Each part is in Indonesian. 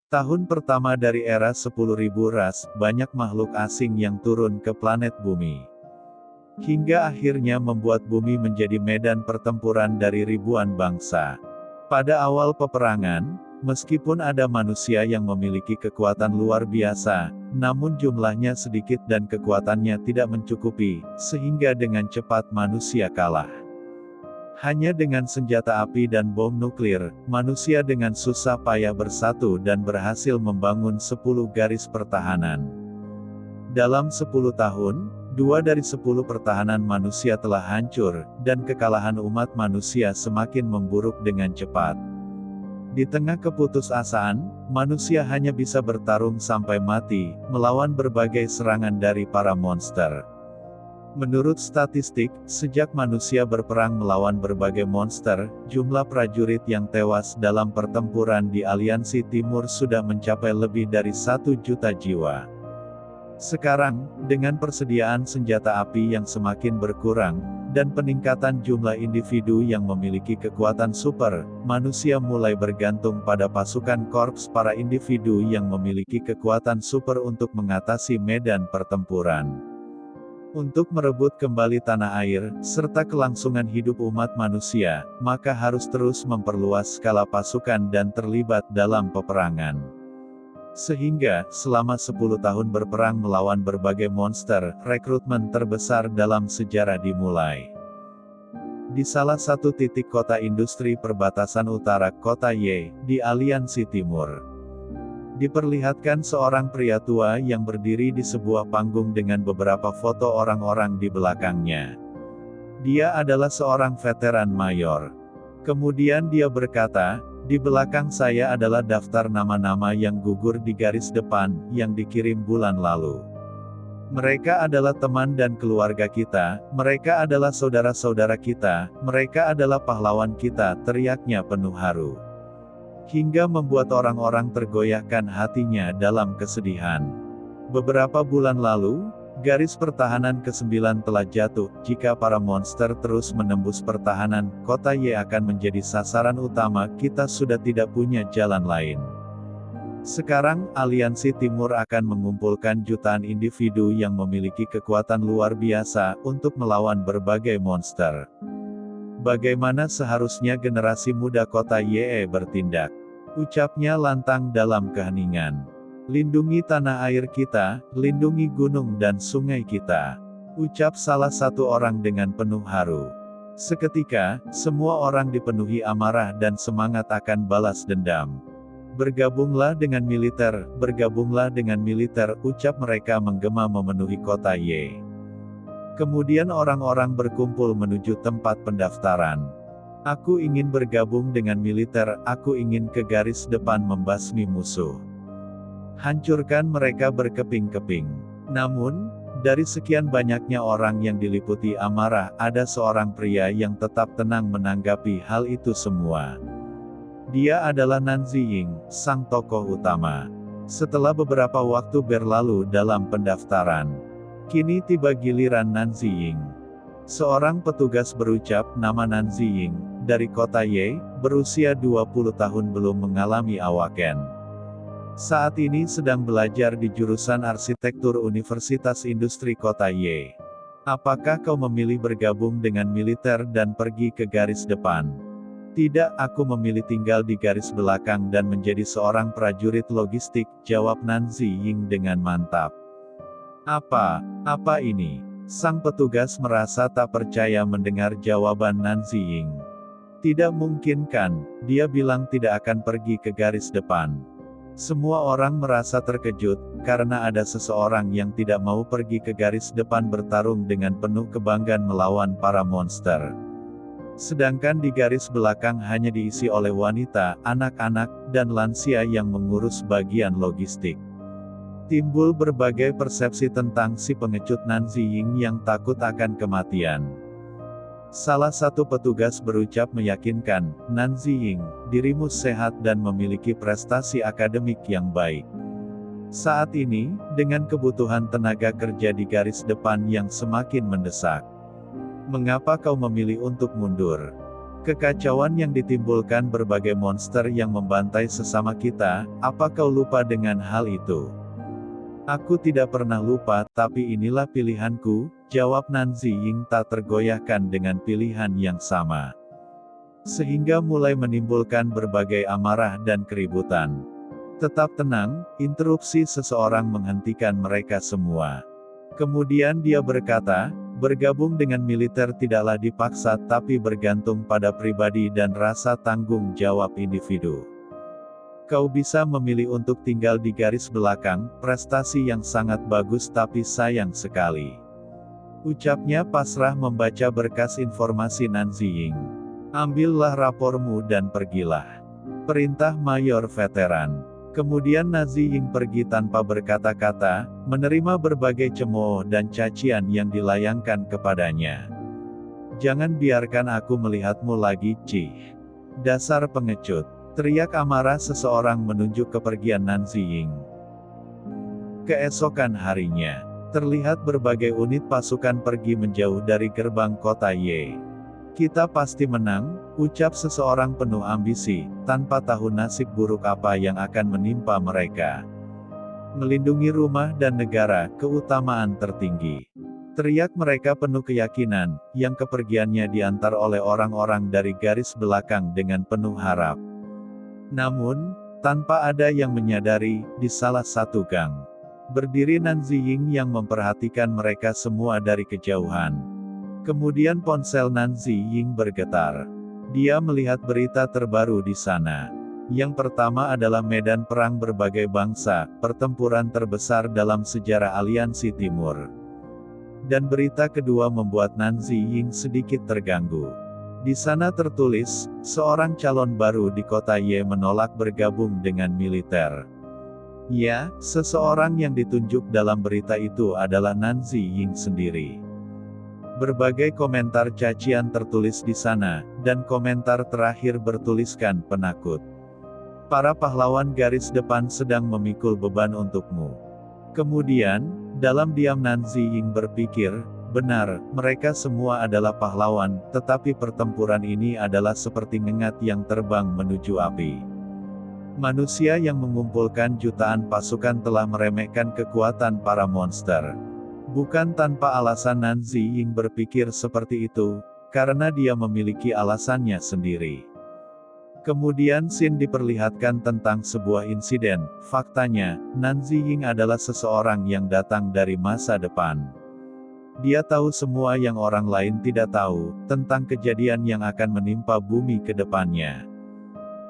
Tahun pertama dari era 10.000 ras, banyak makhluk asing yang turun ke planet bumi. Hingga akhirnya membuat bumi menjadi medan pertempuran dari ribuan bangsa. Pada awal peperangan, meskipun ada manusia yang memiliki kekuatan luar biasa, namun jumlahnya sedikit dan kekuatannya tidak mencukupi, sehingga dengan cepat manusia kalah. Hanya dengan senjata api dan bom nuklir, manusia dengan susah payah bersatu dan berhasil membangun 10 garis pertahanan. Dalam 10 tahun, 2 dari 10 pertahanan manusia telah hancur, dan kekalahan umat manusia semakin memburuk dengan cepat. Di tengah keputusasaan, manusia hanya bisa bertarung sampai mati, melawan berbagai serangan dari para monster. Menurut statistik, sejak manusia berperang melawan berbagai monster, jumlah prajurit yang tewas dalam pertempuran di Aliansi Timur sudah mencapai lebih dari 1 juta jiwa. Sekarang, dengan persediaan senjata api yang semakin berkurang, dan peningkatan jumlah individu yang memiliki kekuatan super, manusia mulai bergantung pada pasukan korps para individu yang memiliki kekuatan super untuk mengatasi medan pertempuran. Untuk merebut kembali tanah air, serta kelangsungan hidup umat manusia, maka harus terus memperluas skala pasukan dan terlibat dalam peperangan. Sehingga, selama 10 tahun berperang melawan berbagai monster, rekrutmen terbesar dalam sejarah dimulai. Di salah satu titik kota industri perbatasan utara kota Y, di Aliansi Timur. Diperlihatkan seorang pria tua yang berdiri di sebuah panggung dengan beberapa foto orang-orang di belakangnya. Dia adalah seorang veteran mayor. Kemudian dia berkata, "Di belakang saya adalah daftar nama-nama yang gugur di garis depan, yang dikirim bulan lalu. Mereka adalah teman dan keluarga kita, mereka adalah saudara-saudara kita, mereka adalah pahlawan kita," teriaknya penuh haru. Hingga membuat orang-orang tergoyahkan hatinya dalam kesedihan. Beberapa bulan lalu, garis pertahanan ke-9 telah jatuh. Jika para monster terus menembus pertahanan, kota Y akan menjadi sasaran utama. Kita sudah tidak punya jalan lain. Sekarang, Aliansi Timur akan mengumpulkan jutaan individu yang memiliki kekuatan luar biasa, untuk melawan berbagai monster. Bagaimana seharusnya generasi muda kota YE bertindak? Ucapnya lantang dalam keheningan. Lindungi tanah air kita, lindungi gunung dan sungai kita. Ucap salah satu orang dengan penuh haru. Seketika, semua orang dipenuhi amarah dan semangat akan balas dendam. Bergabunglah dengan militer, bergabunglah dengan militer, ucap mereka menggema memenuhi kota Y. Kemudian orang-orang berkumpul menuju tempat pendaftaran. Aku ingin bergabung dengan militer, aku ingin ke garis depan membasmi musuh. Hancurkan mereka berkeping-keping. Namun, dari sekian banyaknya orang yang diliputi amarah, ada seorang pria yang tetap tenang menanggapi hal itu semua. Dia adalah Nan Ziying, sang tokoh utama. Setelah beberapa waktu berlalu dalam pendaftaran, kini tiba giliran Nan Ziying. Seorang petugas berucap, "Nama Nan Ziying, dari kota Y, berusia 20 tahun belum mengalami awaken. Saat ini sedang belajar di jurusan arsitektur Universitas Industri Kota Y. Apakah kau memilih bergabung dengan militer dan pergi ke garis depan?" "Tidak, aku memilih tinggal di garis belakang dan menjadi seorang prajurit logistik," jawab Nan Ziying dengan mantap. Apa ini?" Sang petugas merasa tak percaya mendengar jawaban Nan Ziying. "Tidak mungkin kan?" Dia bilang tidak akan pergi ke garis depan. Semua orang merasa terkejut, karena ada seseorang yang tidak mau pergi ke garis depan bertarung dengan penuh kebanggaan melawan para monster. Sedangkan di garis belakang hanya diisi oleh wanita, anak-anak, dan lansia yang mengurus bagian logistik. Timbul berbagai persepsi tentang si pengecut Nan Ziying yang takut akan kematian. Salah satu petugas berucap meyakinkan, "Nan Ziying, dirimu sehat dan memiliki prestasi akademik yang baik. Saat ini, dengan kebutuhan tenaga kerja di garis depan yang semakin mendesak, mengapa kau memilih untuk mundur? Kekacauan yang ditimbulkan berbagai monster yang membantai sesama kita, apa kau lupa dengan hal itu? Aku tidak pernah lupa, tapi inilah pilihanku, jawab Nanzi Ying tak tergoyahkan dengan pilihan yang sama. Sehingga mulai menimbulkan berbagai amarah dan keributan. Tetap tenang, interupsi seseorang menghentikan mereka semua. Kemudian dia berkata, bergabung dengan militer tidaklah dipaksa tapi bergantung pada pribadi dan rasa tanggung jawab individu. Kau bisa memilih untuk tinggal di garis belakang, prestasi yang sangat bagus tapi sayang sekali. Ucapnya pasrah membaca berkas informasi Nanzi Ying. Ambillah rapormu dan pergilah. Perintah mayor veteran. Kemudian Nanzi Ying pergi tanpa berkata-kata, menerima berbagai cemooh dan cacian yang dilayangkan kepadanya. Jangan biarkan aku melihatmu lagi, Cih. Dasar pengecut. Teriak amarah seseorang menunjuk kepergian Nanzi Ying. Keesokan harinya, terlihat berbagai unit pasukan pergi menjauh dari gerbang kota Ye. Kita pasti menang, ucap seseorang penuh ambisi, tanpa tahu nasib buruk apa yang akan menimpa mereka. Melindungi rumah dan negara, keutamaan tertinggi. Teriak mereka penuh keyakinan, yang kepergiannya diantar oleh orang-orang dari garis belakang dengan penuh harap. Namun, tanpa ada yang menyadari, di salah satu gang, berdiri Nanzi Ying yang memperhatikan mereka semua dari kejauhan. Kemudian ponsel Nanzi Ying bergetar. Dia melihat berita terbaru di sana. Yang pertama adalah medan perang berbagai bangsa, pertempuran terbesar dalam sejarah Aliansi Timur. Dan berita kedua membuat Nanzi Ying sedikit terganggu. Di sana tertulis, seorang calon baru di kota Ye menolak bergabung dengan militer. Ya, seseorang yang ditunjuk dalam berita itu adalah Nanzi Ying sendiri. Berbagai komentar cacian tertulis di sana, dan komentar terakhir bertuliskan penakut. Para pahlawan garis depan sedang memikul beban untukmu. Kemudian, dalam diam Nanzi Ying berpikir, benar, mereka semua adalah pahlawan, tetapi pertempuran ini adalah seperti ngengat yang terbang menuju api. Manusia yang mengumpulkan jutaan pasukan telah meremehkan kekuatan para monster. Bukan tanpa alasan Nanzi Ying berpikir seperti itu, karena dia memiliki alasannya sendiri. Kemudian scene diperlihatkan tentang sebuah insiden. Faktanya, Nanzi Ying adalah seseorang yang datang dari masa depan. Dia tahu semua yang orang lain tidak tahu, tentang kejadian yang akan menimpa bumi ke depannya.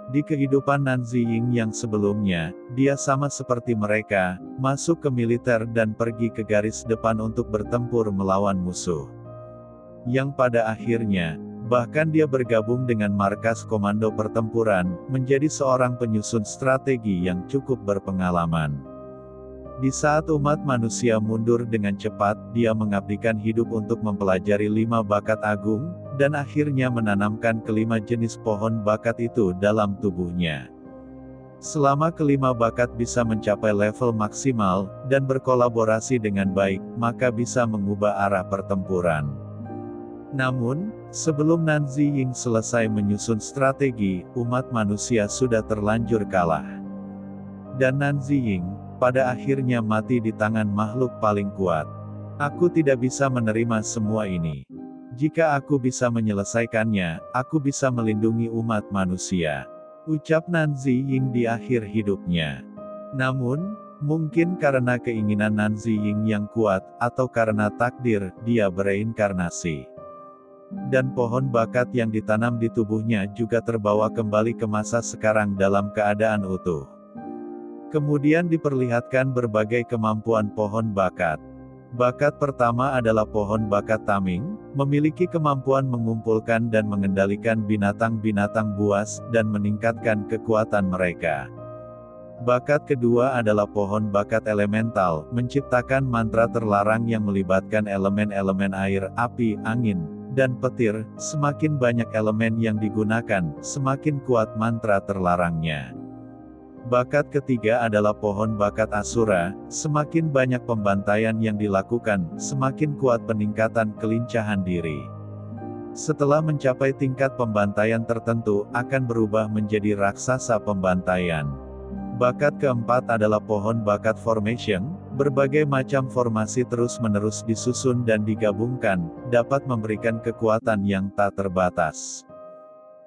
Di kehidupan Nanzi Ying yang sebelumnya, dia sama seperti mereka, masuk ke militer dan pergi ke garis depan untuk bertempur melawan musuh. Yang pada akhirnya, bahkan dia bergabung dengan markas komando pertempuran, menjadi seorang penyusun strategi yang cukup berpengalaman. Di saat umat manusia mundur dengan cepat, dia mengabdikan hidup untuk mempelajari 5 bakat agung, dan akhirnya menanamkan kelima jenis pohon bakat itu dalam tubuhnya. Selama kelima bakat bisa mencapai level maksimal, dan berkolaborasi dengan baik, maka bisa mengubah arah pertempuran. Namun, sebelum Nanzi Ying selesai menyusun strategi, umat manusia sudah terlanjur kalah. Dan Nanzi Ying, pada akhirnya mati di tangan makhluk paling kuat. Aku tidak bisa menerima semua ini. Jika aku bisa menyelesaikannya, aku bisa melindungi umat manusia. Ucap Nanzi Ying di akhir hidupnya. Namun, mungkin karena keinginan Nanzi Ying yang kuat, atau karena takdir, dia bereinkarnasi. Dan pohon bakat yang ditanam di tubuhnya juga terbawa kembali ke masa sekarang dalam keadaan utuh. Kemudian diperlihatkan berbagai kemampuan pohon bakat. Bakat pertama adalah pohon bakat taming, memiliki kemampuan mengumpulkan dan mengendalikan binatang-binatang buas, dan meningkatkan kekuatan mereka. Bakat kedua adalah pohon bakat elemental, menciptakan mantra terlarang yang melibatkan elemen-elemen air, api, angin, dan petir. Semakin banyak elemen yang digunakan, semakin kuat mantra terlarangnya. Bakat ketiga adalah pohon bakat Asura, semakin banyak pembantaian yang dilakukan, semakin kuat peningkatan kelincahan diri. Setelah mencapai tingkat pembantaian tertentu, akan berubah menjadi raksasa pembantaian. Bakat keempat adalah pohon bakat formation. Berbagai macam formasi terus-menerus disusun dan digabungkan, dapat memberikan kekuatan yang tak terbatas.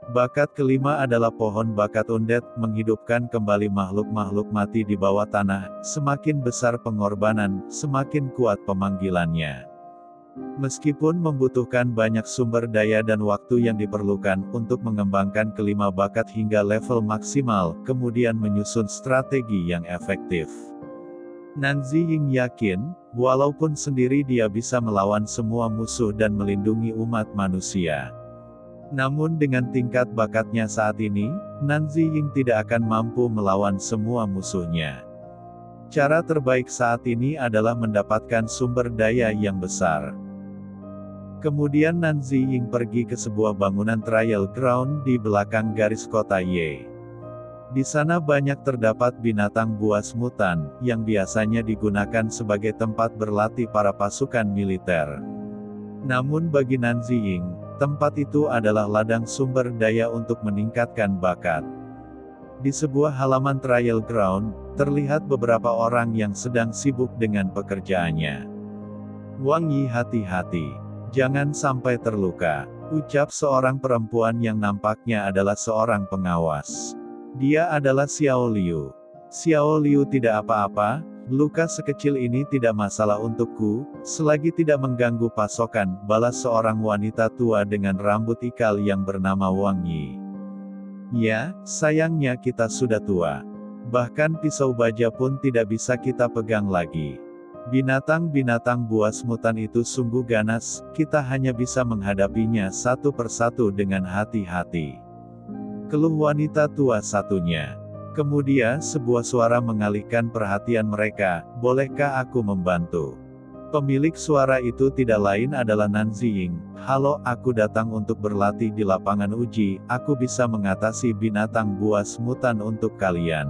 Bakat kelima adalah pohon bakat undead, menghidupkan kembali makhluk-makhluk mati di bawah tanah. Semakin besar pengorbanan, semakin kuat pemanggilannya. Meskipun membutuhkan banyak sumber daya dan waktu yang diperlukan untuk mengembangkan kelima bakat hingga level maksimal, kemudian menyusun strategi yang efektif. Nanziying yakin, walaupun sendiri dia bisa melawan semua musuh dan melindungi umat manusia. Namun dengan tingkat bakatnya saat ini, Nanziying tidak akan mampu melawan semua musuhnya. Cara terbaik saat ini adalah mendapatkan sumber daya yang besar. Kemudian Nanziying pergi ke sebuah bangunan trial ground di belakang garis kota Ye. Di sana banyak terdapat binatang buas mutan, yang biasanya digunakan sebagai tempat berlatih para pasukan militer. Namun bagi Nanziying, tempat itu adalah ladang sumber daya untuk meningkatkan bakat. Di sebuah halaman trial ground, terlihat beberapa orang yang sedang sibuk dengan pekerjaannya. Wang Yi, hati-hati. Jangan sampai terluka, ucap seorang perempuan yang nampaknya adalah seorang pengawas. Dia adalah Xiao Liu. Xiao Liu, tidak apa-apa, luka sekecil ini tidak masalah untukku, selagi tidak mengganggu pasokan, balas seorang wanita tua dengan rambut ikal yang bernama Wang Yi. Ya, sayangnya kita sudah tua. Bahkan pisau baja pun tidak bisa kita pegang lagi. Binatang-binatang buas mutan itu sungguh ganas, kita hanya bisa menghadapinya satu persatu dengan hati-hati. Keluh wanita tua satunya. Kemudian sebuah suara mengalihkan perhatian mereka, bolehkah aku membantu? Pemilik suara itu tidak lain adalah Nanziying. Halo, aku datang untuk berlatih di lapangan uji, aku bisa mengatasi binatang buas mutan untuk kalian.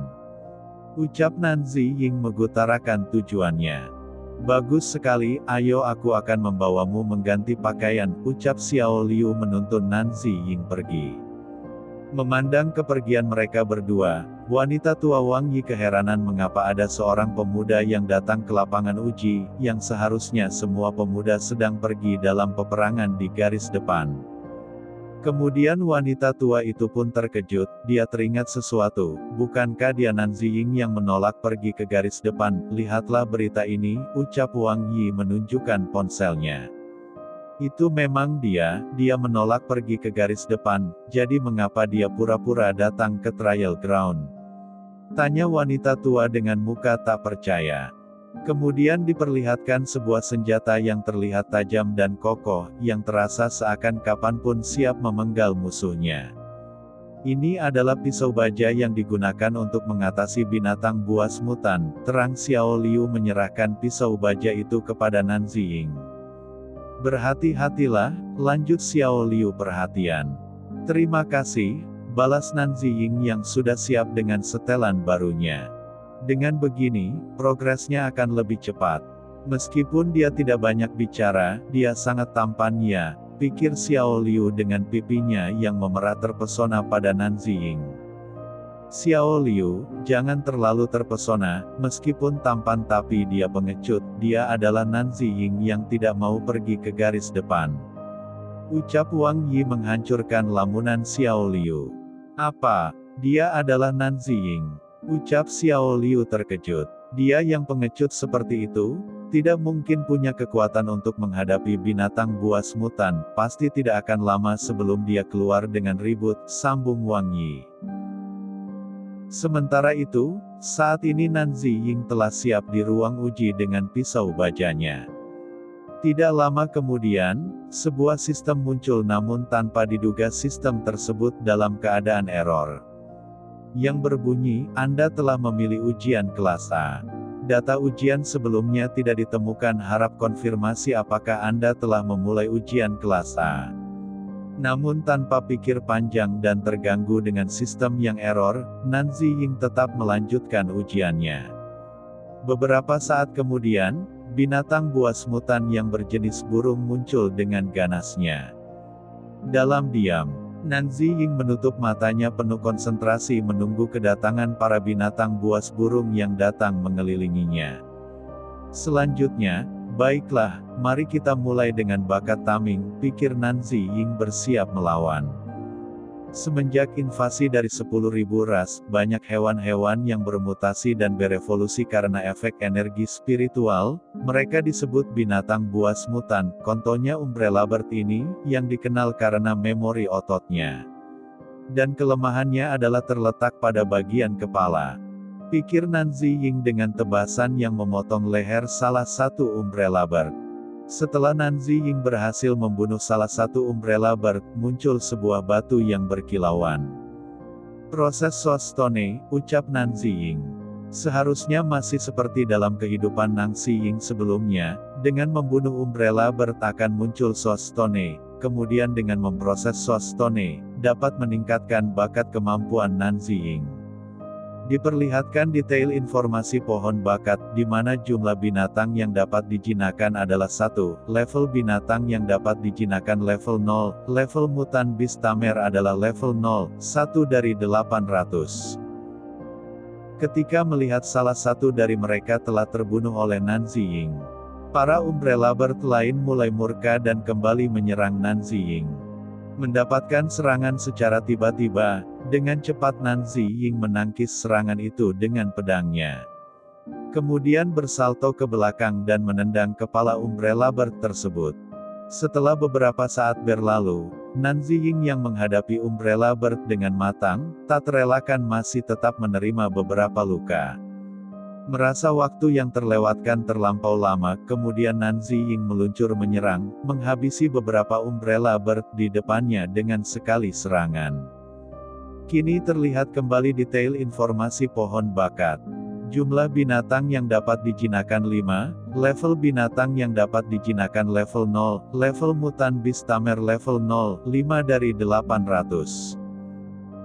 Ucap Nanziying mengutarakan tujuannya. Bagus sekali, ayo aku akan membawamu mengganti pakaian, ucap Xiao Liu menuntun Nanziying pergi. Memandang kepergian mereka berdua, wanita tua Wang Yi keheranan mengapa ada seorang pemuda yang datang ke lapangan uji, yang seharusnya semua pemuda sedang pergi dalam peperangan di garis depan. Kemudian wanita tua itu pun terkejut, dia teringat sesuatu, bukankah dia Nanziying yang menolak pergi ke garis depan? Lihatlah berita ini, ucap Wang Yi menunjukkan ponselnya. Itu memang dia menolak pergi ke garis depan, jadi mengapa dia pura-pura datang ke trial ground? Tanya wanita tua dengan muka tak percaya. Kemudian diperlihatkan sebuah senjata yang terlihat tajam dan kokoh, yang terasa seakan kapanpun siap memenggal musuhnya. Ini adalah pisau baja yang digunakan untuk mengatasi binatang buas mutan. Terang Xiao Liu menyerahkan pisau baja itu kepada Nanziying. Berhati-hatilah, lanjut Xiao Liu perhatian. Terima kasih, balas Nanziying yang sudah siap dengan setelan barunya. Dengan begini, progresnya akan lebih cepat. Meskipun dia tidak banyak bicara, dia sangat tampan ya, pikir Xiao Liu dengan pipinya yang memerah terpesona pada Nanziying. Xiao Liu, jangan terlalu terpesona, meskipun tampan tapi dia pengecut, dia adalah Nanziying yang tidak mau pergi ke garis depan. Ucap Wang Yi menghancurkan lamunan Xiao Liu. Apa? Dia adalah Nanziying. Ucap Xiao Liu terkejut. Dia yang pengecut seperti itu, tidak mungkin punya kekuatan untuk menghadapi binatang buas mutan, pasti tidak akan lama sebelum dia keluar dengan ribut, sambung Wang Yi. Sementara itu, saat ini Nanziying telah siap di ruang uji dengan pisau bajanya. Tidak lama kemudian, sebuah sistem muncul namun tanpa diduga sistem tersebut dalam keadaan error. Yang berbunyi, Anda telah memilih ujian kelas A. Data ujian sebelumnya tidak ditemukan, harap konfirmasi apakah Anda telah memulai ujian kelas A. Namun tanpa pikir panjang dan terganggu dengan sistem yang error, Nanziying tetap melanjutkan ujiannya. Beberapa saat kemudian, binatang buas mutan yang berjenis burung muncul dengan ganasnya. Dalam diam, Nan Ziying menutup matanya penuh konsentrasi menunggu kedatangan para binatang buas burung yang datang mengelilinginya. Selanjutnya, baiklah, mari kita mulai dengan bakat taming, pikir Nan Ziying bersiap melawan. Semenjak invasi dari 10.000 ras, banyak hewan-hewan yang bermutasi dan berevolusi karena efek energi spiritual, mereka disebut binatang buas mutan, contohnya Umbrella Bird ini, yang dikenal karena memori ototnya. Dan kelemahannya adalah terletak pada bagian kepala. Pikir Nan Ziying dengan tebasan yang memotong leher salah satu Umbrella Bird. Setelah Nan Ziying berhasil membunuh salah satu Umbrella Bird, muncul sebuah batu yang berkilauan. Proses Soulstone, ucap Nan Ziying. Seharusnya masih seperti dalam kehidupan Nan Ziying sebelumnya, dengan membunuh Umbrella Bird akan muncul Soulstone, kemudian dengan memproses Soulstone, dapat meningkatkan bakat kemampuan Nan Ziying. Diperlihatkan detail informasi pohon bakat, di mana jumlah binatang yang dapat dijinakan adalah 1, level binatang yang dapat dijinakan level 0, level mutan Beast Tamer adalah level 0, 1 dari 800. Ketika melihat salah satu dari mereka telah terbunuh oleh Nan Ziying, para Umbrella Bird lain mulai murka dan kembali menyerang Nan Ziying. Mendapatkan serangan secara tiba-tiba, dengan cepat Nan Ziying menangkis serangan itu dengan pedangnya. Kemudian bersalto ke belakang dan menendang kepala Umbrella Bird tersebut. Setelah beberapa saat berlalu, Nan Ziying yang menghadapi Umbrella Bird dengan matang, tak terelakkan masih tetap menerima beberapa luka. Merasa waktu yang terlewatkan terlampau lama, kemudian Nan Ziying meluncur menyerang, menghabisi beberapa Umbrella Bird di depannya dengan sekali serangan. Kini terlihat kembali detail informasi pohon bakat. Jumlah binatang yang dapat dijinakan 5, level binatang yang dapat dijinakan level 0, level mutan Beast Tamer level 0, 5 dari 800.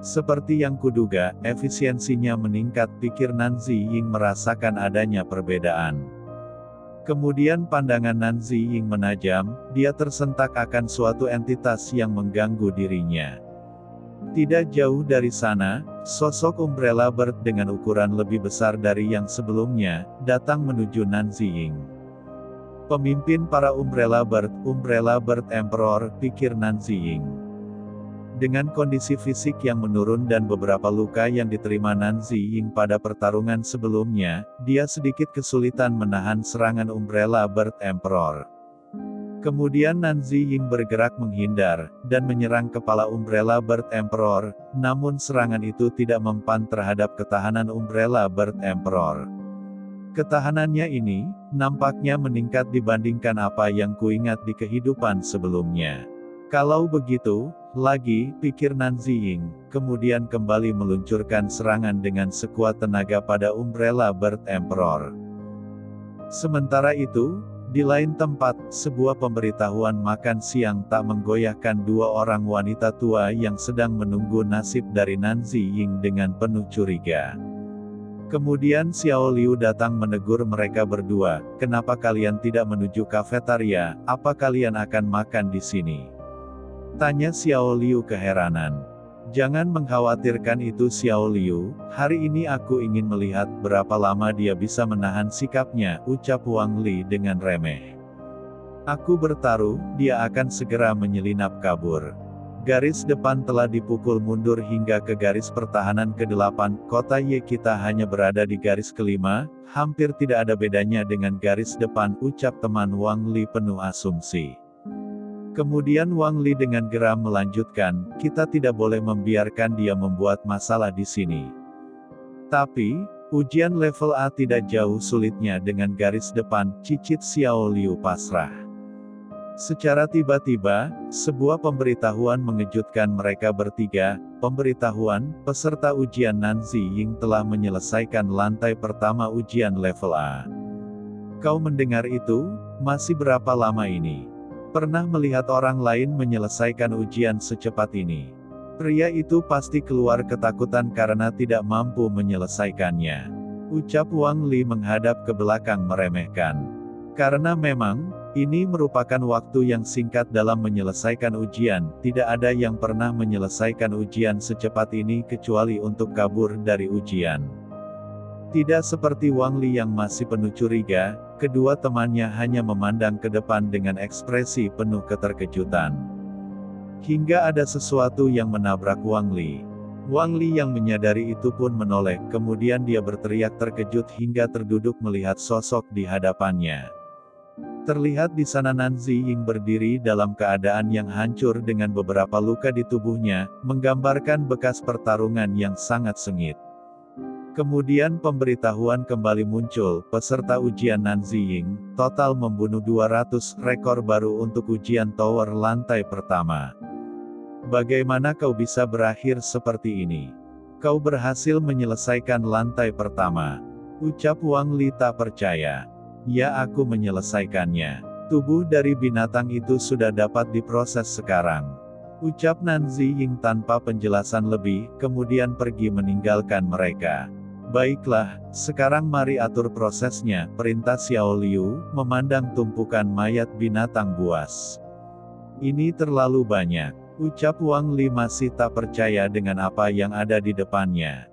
Seperti yang kuduga, efisiensinya meningkat, pikir Nan Ziying merasakan adanya perbedaan. Kemudian pandangan Nan Ziying menajam, dia tersentak akan suatu entitas yang mengganggu dirinya. Tidak jauh dari sana, sosok Umbrella Bird dengan ukuran lebih besar dari yang sebelumnya, datang menuju Nan Ziying. Pemimpin para Umbrella Bird Emperor, pikir Nan Ziying. Dengan kondisi fisik yang menurun dan beberapa luka yang diterima Nan Ziying pada pertarungan sebelumnya, dia sedikit kesulitan menahan serangan Umbrella Bird Emperor. Kemudian Nan Ziying bergerak menghindar, dan menyerang kepala Umbrella Bird Emperor, namun serangan itu tidak mempan terhadap ketahanan Umbrella Bird Emperor. Ketahanannya ini, nampaknya meningkat dibandingkan apa yang kuingat di kehidupan sebelumnya. Kalau begitu, lagi, pikir Nan Ziying, kemudian kembali meluncurkan serangan dengan sekuat tenaga pada Umbrella Bird Emperor. Sementara itu, di lain tempat, sebuah pemberitahuan makan siang tak menggoyahkan dua orang wanita tua yang sedang menunggu nasib dari Nan Ziying dengan penuh curiga. Kemudian Xiao Liu datang menegur mereka berdua, kenapa kalian tidak menuju kafetaria, apa kalian akan makan di sini? Tanya Xiao Liu keheranan. Jangan mengkhawatirkan itu Xiao Liu, hari ini aku ingin melihat berapa lama dia bisa menahan sikapnya, ucap Wang Li dengan remeh. Aku bertaruh, dia akan segera menyelinap kabur. Garis depan telah dipukul mundur hingga ke garis pertahanan ke-8, kota Ye kita hanya berada di garis ke-5, hampir tidak ada bedanya dengan garis depan, ucap teman Wang Li penuh asumsi. Kemudian Wang Li dengan geram melanjutkan, kita tidak boleh membiarkan dia membuat masalah di sini. Tapi, ujian level A tidak jauh sulitnya dengan garis depan, cicit Xiao Liu pasrah. Secara tiba-tiba, sebuah pemberitahuan mengejutkan mereka bertiga, pemberitahuan, peserta ujian Nan Ziying telah menyelesaikan lantai pertama ujian level A. Kau mendengar itu? Masih berapa lama ini? Pernah melihat orang lain menyelesaikan ujian secepat ini? Pria itu pasti keluar ketakutan karena tidak mampu menyelesaikannya. Ucap Wang Li menghadap ke belakang meremehkan. Karena memang, Ini merupakan waktu yang singkat dalam menyelesaikan ujian, tidak ada yang pernah menyelesaikan ujian secepat ini kecuali untuk kabur dari ujian. Tidak seperti Wang Li yang masih penuh curiga, kedua temannya hanya memandang ke depan dengan ekspresi penuh keterkejutan. Hingga ada sesuatu yang menabrak Wang Li. Wang Li yang menyadari itu pun menoleh, kemudian dia berteriak terkejut hingga terduduk melihat sosok di hadapannya. Terlihat di sana Nanzi Ying berdiri dalam keadaan yang hancur dengan beberapa luka di tubuhnya, menggambarkan bekas pertarungan yang sangat sengit. Kemudian pemberitahuan kembali muncul, peserta ujian Nanzi Ying, total membunuh 200, rekor baru untuk ujian tower lantai pertama. Bagaimana kau bisa berakhir seperti ini? Kau berhasil menyelesaikan lantai pertama. Ucap Wang Li tak percaya. Ya, aku menyelesaikannya. Tubuh dari binatang itu sudah dapat diproses sekarang. Ucap Nanzi Ying tanpa penjelasan lebih, kemudian pergi meninggalkan mereka. Baiklah, sekarang mari atur prosesnya, perintah Xiao Liu, memandang tumpukan mayat binatang buas. Ini terlalu banyak. Ucap Wang Li masih tak percaya dengan apa yang ada di depannya.